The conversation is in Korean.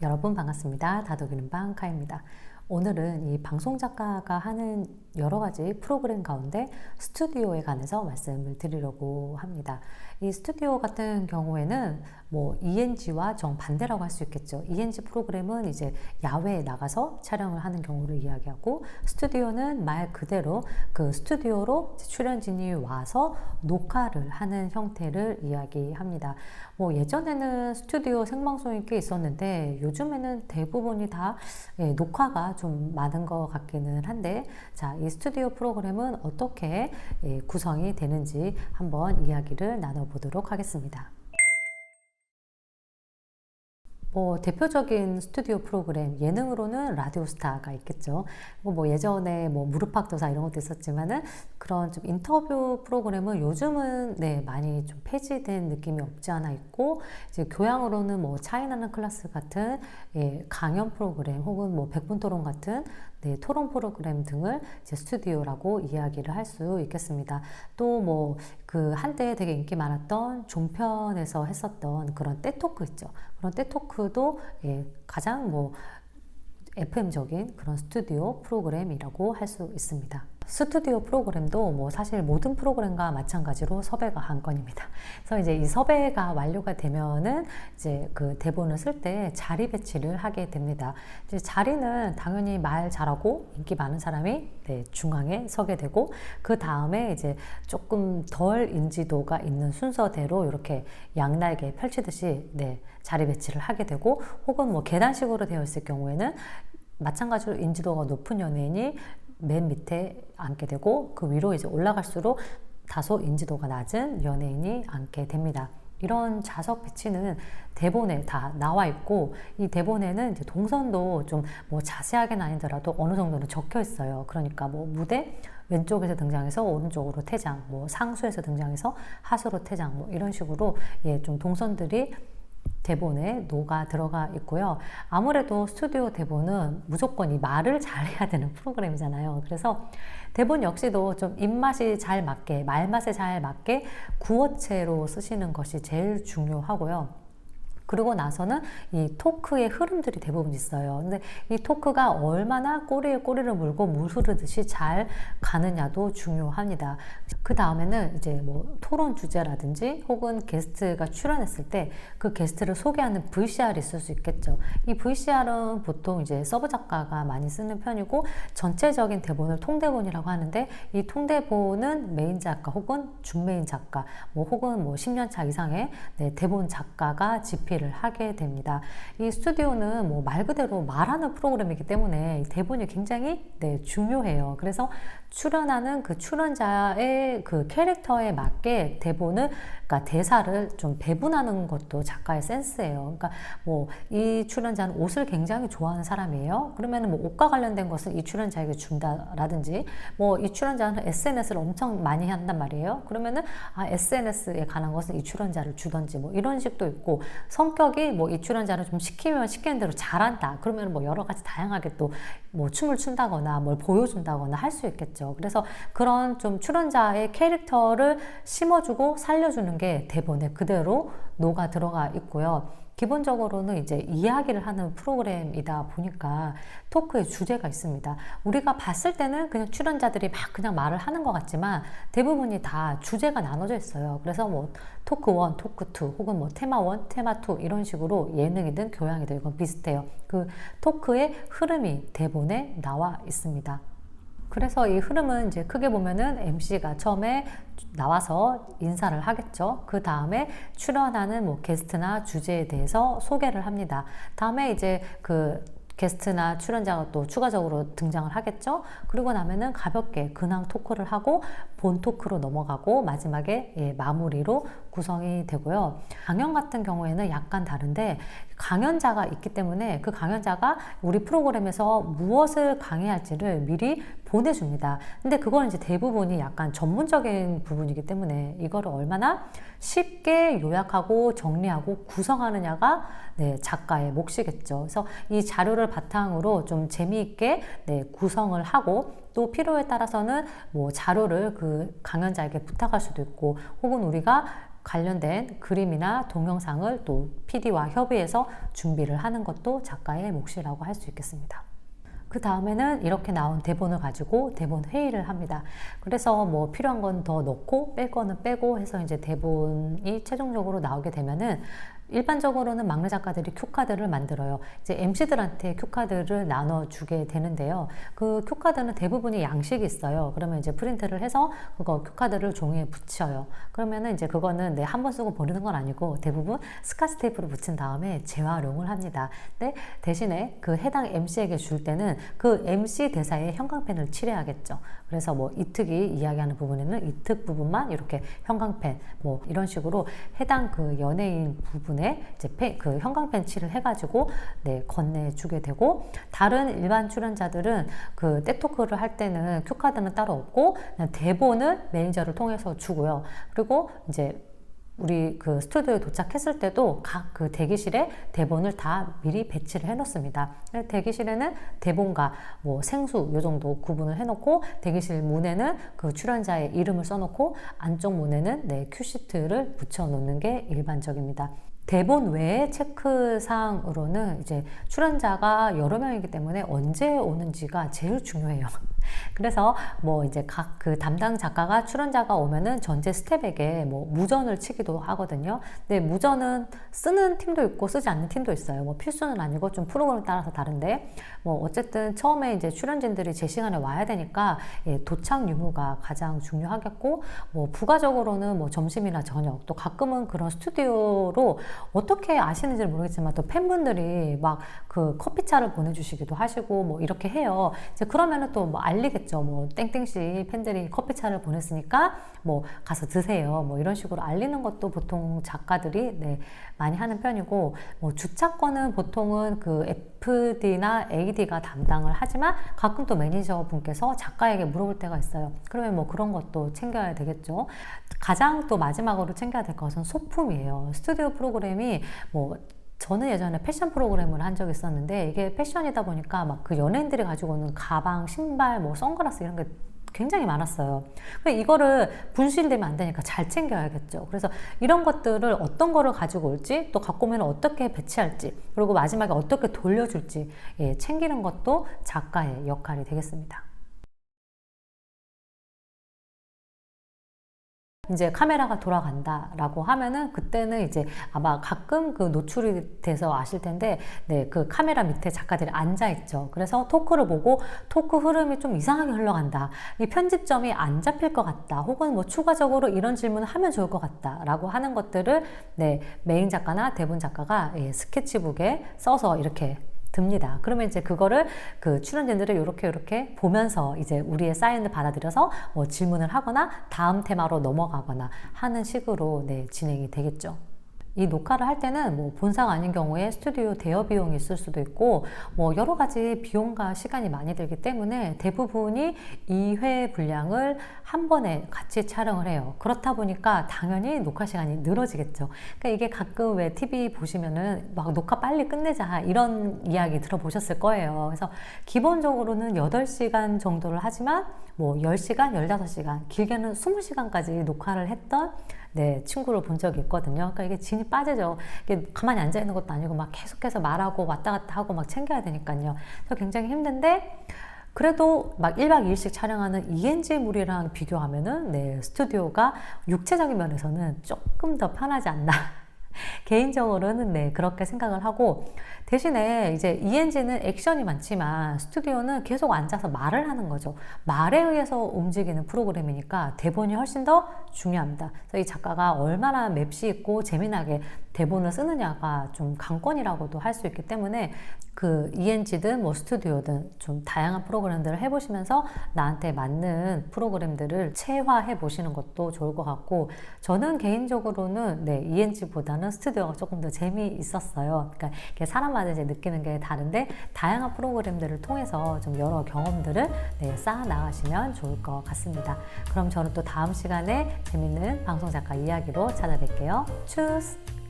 여러분 반갑습니다. 다독이는 방 카입니다. 오늘은 이 방송 작가가 하는 여러 가지 프로그램 가운데 스튜디오에 관해서 말씀을 드리려고 합니다. 이 스튜디오 같은 경우에는 뭐 ENG와 정반대라고 할 수 있겠죠. ENG 프로그램은 이제 야외에 나가서 촬영을 하는 경우를 이야기하고, 스튜디오는 말 그대로 그 스튜디오로 출연진이 와서 녹화를 하는 형태를 이야기합니다. 뭐 예전에는 스튜디오 생방송이 꽤 있었는데 요즘에는 대부분이 다 녹화가 좀 많은 것 같기는 한데, 자, 이 스튜디오 프로그램은 어떻게 구성이 되는지 한번 이야기를 나눠보도록 하겠습니다. 뭐 대표적인 스튜디오 프로그램, 예능으로는 라디오스타가 있겠죠. 뭐 예전에 뭐 무릎팍도사 이런 것도 있었지만은, 그런 좀 인터뷰 프로그램은 요즘은 많이 좀 폐지된 느낌이 없지 않아 있고, 이제 교양으로는 뭐 차이나는 클래스 같은 강연 프로그램, 혹은 뭐 백분 토론 같은 토론 프로그램 등을 이제 스튜디오라고 이야기를 할 수 있겠습니다. 또 뭐 그 한때 되게 인기 많았던 종편에서 했었던 그런 떼토크 있죠. 그런 떼토크도 가장 뭐 FM적인 그런 스튜디오 프로그램이라고 할 수 있습니다. 스튜디오 프로그램도 뭐 사실 모든 프로그램과 마찬가지로 섭외가 한 건입니다. 그래서 이제 이 섭외가 완료가 되면은 이제 그 대본을 쓸 때 자리 배치를 하게 됩니다. 이제 자리는 당연히 말 잘하고 인기 많은 사람이 중앙에 서게 되고, 그 다음에 이제 조금 덜 인지도가 있는 순서대로 이렇게 양날개 펼치듯이 자리 배치를 하게 되고, 혹은 뭐 계단식으로 되어 있을 경우에는 마찬가지로 인지도가 높은 연예인이 맨 밑에 앉게 되고, 그 위로 이제 올라갈수록 다소 인지도가 낮은 연예인이 앉게 됩니다. 이런 좌석 배치는 대본에 다 나와 있고, 이 대본에는 이제 동선도 좀 뭐 자세하게는 아니더라도 어느 정도는 적혀 있어요. 그러니까 뭐 무대 왼쪽에서 등장해서 오른쪽으로 퇴장, 뭐 상수에서 등장해서 하수로 퇴장, 뭐 이런 식으로 좀 동선들이 대본에 녹아 들어가 있고요. 아무래도 스튜디오 대본은 무조건 이 말을 잘해야 되는 프로그램이잖아요. 그래서 대본 역시도 좀 입맛이 잘 맞게, 말맛에 잘 맞게 구어체로 쓰시는 것이 제일 중요하고요. 그리고 나서는 이 토크의 흐름들이 대부분 있어요. 근데 이 토크가 얼마나 꼬리에 꼬리를 물고 물 흐르듯이 잘 가느냐도 중요합니다. 그 다음에는 이제 뭐 토론 주제라든지 혹은 게스트가 출연했을 때 그 게스트를 소개하는 VCR이 있을 수 있겠죠. 이 VCR은 보통 이제 서브 작가가 많이 쓰는 편이고, 전체적인 대본을 통대본이라고 하는데, 이 통대본은 메인 작가 혹은 준메인 작가, 뭐 혹은 뭐 10년차 이상의 대본 작가가 집필을 하게 됩니다. 이 스튜디오는 뭐 말 그대로 말하는 프로그램이기 때문에 대본이 굉장히 중요해요. 그래서 출연하는 그 출연자의 그 캐릭터에 맞게 대본을, 그러니까 대사를 좀 배분하는 것도 작가의 센스예요. 그러니까 뭐 이 출연자는 옷을 굉장히 좋아하는 사람이에요. 그러면은 뭐 옷과 관련된 것은 이 출연자에게 준다라든지, 뭐 이 출연자는 SNS를 엄청 많이 한단 말이에요. 그러면은 SNS에 관한 것은 이 출연자를 주던지, 뭐 이런 식도 있고, 성격이 뭐 이 출연자는 좀 시키면 시키는 대로 잘한다. 그러면 뭐 여러 가지 다양하게 또 뭐 춤을 춘다거나 뭘 보여준다거나 할 수 있겠죠. 그래서 그런 좀 출연자의 캐릭터를 심어주고 살려주는 게 대본에 그대로 녹아 들어가 있고요. 기본적으로는 이제 이야기를 하는 프로그램이다 보니까 토크의 주제가 있습니다. 우리가 봤을 때는 그냥 출연자들이 막 그냥 말을 하는 것 같지만 대부분이 다 주제가 나눠져 있어요. 그래서 뭐 토크 1, 토크 2 혹은 뭐 테마 1, 테마 2 이런 식으로 예능이든 교양이든 이건 비슷해요. 그 토크의 흐름이 대본에 나와 있습니다. 그래서 이 흐름은 이제 크게 보면은 MC가 처음에 나와서 인사를 하겠죠. 그 다음에 출연하는 뭐 게스트나 주제에 대해서 소개를 합니다. 다음에 이제 그 게스트나 출연자가 또 추가적으로 등장을 하겠죠. 그리고 나면은 가볍게 근황 토크를 하고 본 토크로 넘어가고, 마지막에 마무리로 구성이 되고요. 강연 같은 경우에는 약간 다른데, 강연자가 있기 때문에 그 강연자가 우리 프로그램에서 무엇을 강의할지를 미리 보내줍니다. 근데 그건 이제 대부분이 약간 전문적인 부분이기 때문에 이거를 얼마나 쉽게 요약하고 정리하고 구성하느냐가 작가의 몫이겠죠. 그래서 이 자료를 바탕으로 좀 재미있게 구성을 하고, 또 필요에 따라서는 뭐 자료를 그 강연자에게 부탁할 수도 있고, 혹은 우리가 관련된 그림이나 동영상을 또 PD와 협의해서 준비를 하는 것도 작가의 몫이라고 할 수 있겠습니다. 그 다음에는 이렇게 나온 대본을 가지고 대본 회의를 합니다. 그래서 뭐 필요한 건 더 넣고 뺄 거는 빼고 해서 이제 대본이 최종적으로 나오게 되면은 일반적으로는 막내 작가들이 큐카드를 만들어요. 이제 MC들한테 큐카드를 나눠주게 되는데요. 그 큐카드는 대부분이 양식이 있어요. 그러면 이제 프린트를 해서 그거 큐카드를 종이에 붙여요. 그러면은 이제 그거는 한 번 쓰고 버리는 건 아니고 대부분 스카치 테이프를 붙인 다음에 재활용을 합니다. 근데 대신에 그 해당 MC에게 줄 때는 그 MC 대사에 형광펜을 칠해야겠죠. 그래서 뭐 이특이 이야기하는 부분에는 이특 부분만 이렇게 형광펜 뭐 이런 식으로 해당 그 연예인 부분에 이제 그 형광펜 칠을 해가지고 건네주게 되고, 다른 일반 출연자들은 그 떼토크를 할 때는 큐카드는 따로 없고 그냥 대본을 매니저를 통해서 주고요. 그리고 이제 우리 그 스튜디오에 도착했을 때도 각 그 대기실에 대본을 다 미리 배치를 해 놓습니다. 대기실에는 대본과 뭐 생수 요 정도 구분을 해 놓고, 대기실 문에는 그 출연자의 이름을 써 놓고 안쪽 문에는 큐시트를 붙여 놓는 게 일반적입니다. 대본 외에 체크사항으로는 이제 출연자가 여러 명이기 때문에 언제 오는지가 제일 중요해요. 그래서 뭐 이제 각 그 담당 작가가 출연자가 오면은 전체 스텝에게 뭐 무전을 치기도 하거든요. 근데 무전은 쓰는 팀도 있고 쓰지 않는 팀도 있어요. 뭐 필수는 아니고 좀 프로그램에 따라서 다른데, 뭐 어쨌든 처음에 이제 출연진들이 제 시간에 와야 되니까 도착 유무가 가장 중요하겠고, 뭐 부가적으로는 뭐 점심이나 저녁, 또 가끔은 그런 스튜디오로 어떻게 아시는지 모르겠지만 또 팬분들이 막 그 커피차를 보내주시기도 하시고 뭐 이렇게 해요. 이제 그러면은 또 뭐 알리겠죠. 뭐 땡땡씨 팬들이 커피차를 보냈으니까 뭐 가서 드세요. 뭐 이런 식으로 알리는 것도 보통 작가들이 많이 하는 편이고, 뭐 주차권은 보통은 그 FD나 AD가 담당을 하지만 가끔 또 매니저 분께서 작가에게 물어볼 때가 있어요. 그러면 뭐 그런 것도 챙겨야 되겠죠. 가장 또 마지막으로 챙겨야 될 것은 소품이에요. 스튜디오 프로그램이 뭐 저는 예전에 패션 프로그램을 한 적이 있었는데, 이게 패션이다 보니까 막 그 연예인들이 가지고 오는 가방, 신발, 뭐 선글라스 이런 게 굉장히 많았어요. 근데 이거를 분실되면 안 되니까 잘 챙겨야겠죠. 그래서 이런 것들을 어떤 거를 가지고 올지, 또 갖고 오면 어떻게 배치할지, 그리고 마지막에 어떻게 돌려줄지 챙기는 것도 작가의 역할이 되겠습니다. 이제 카메라가 돌아간다라고 하면은 그때는 이제 아마 가끔 그 노출이 돼서 아실 텐데, 그 카메라 밑에 작가들이 앉아 있죠. 그래서 토크를 보고 토크 흐름이 좀 이상하게 흘러간다, 이 편집점이 안 잡힐 것 같다, 혹은 뭐 추가적으로 이런 질문을 하면 좋을 것 같다라고 하는 것들을 메인 작가나 대본 작가가 스케치북에 써서 이렇게 듭니다. 그러면 이제 그거를 그 출연진들을 이렇게 보면서 이제 우리의 사인을 받아들여서 뭐 질문을 하거나 다음 테마로 넘어가거나 하는 식으로 진행이 되겠죠. 이 녹화를 할 때는 뭐 본사가 아닌 경우에 스튜디오 대여 비용이 있을 수도 있고, 뭐 여러 가지 비용과 시간이 많이 들기 때문에 대부분이 2회 분량을 한 번에 같이 촬영을 해요. 그렇다 보니까 당연히 녹화 시간이 늘어지겠죠. 그러니까 이게 가끔 왜 TV 보시면은 막 녹화 빨리 끝내자 이런 이야기 들어보셨을 거예요. 그래서 기본적으로는 8시간 정도를 하지만 뭐 10시간, 15시간, 길게는 20시간까지 녹화를 했던 친구를 본 적이 있거든요. 그러니까 이게 진이 빠지죠. 이게 가만히 앉아 있는 것도 아니고 막 계속해서 말하고 왔다 갔다 하고 막 챙겨야 되니까요. 그래서 굉장히 힘든데, 그래도 막 1박 2일씩 촬영하는 ENG물이랑 비교하면은 스튜디오가 육체적인 면에서는 조금 더 편하지 않나. 개인적으로는 그렇게 생각을 하고, 대신에 이제 ENG는 액션이 많지만 스튜디오는 계속 앉아서 말을 하는 거죠. 말에 의해서 움직이는 프로그램이니까 대본이 훨씬 더 중요합니다. 그래서 이 작가가 얼마나 맵시 있고 재미나게 대본을 쓰느냐가 좀 관건이라고도 할 수 있기 때문에, 그 ENG든 뭐 스튜디오든 좀 다양한 프로그램들을 해보시면서 나한테 맞는 프로그램들을 체화해 보시는 것도 좋을 것 같고, 저는 개인적으로는 ENG보다는 스튜디오가 조금 더 재미있었어요. 그러니까 이게 사람마다 이제 느끼는 게 다른데, 다양한 프로그램들을 통해서 좀 여러 경험들을 쌓아 나가시면 좋을 것 같습니다. 그럼 저는 또 다음 시간에 재밌는 방송작가 이야기로 찾아뵐게요. 추스!